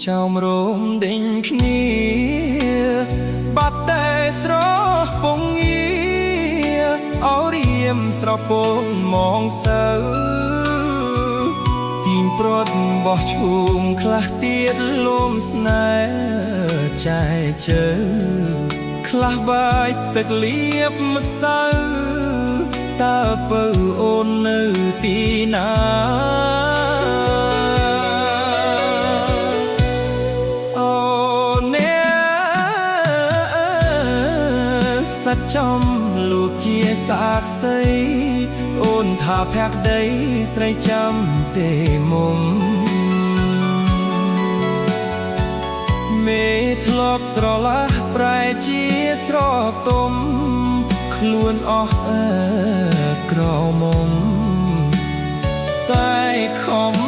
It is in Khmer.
ចោមរោមដេញគ្នាបាត់តែស្រពងងាអោរៀមស្រពងមងសៅទីងប្រត់បោះឈូមខ្លះទៀតលំស្នេហ៍ចែជើខ្លះបាយទឹកលៀបម្សៅតើពៅអូននៅទីណាសច្ចំលោកជាសាក្សីអូនថាភក្តីស្រីចាំទេមុំមេធ្លាប់ស្រឡះប្រែជាស្រទុំខ្លួនអស់ក្រមុំតែខំ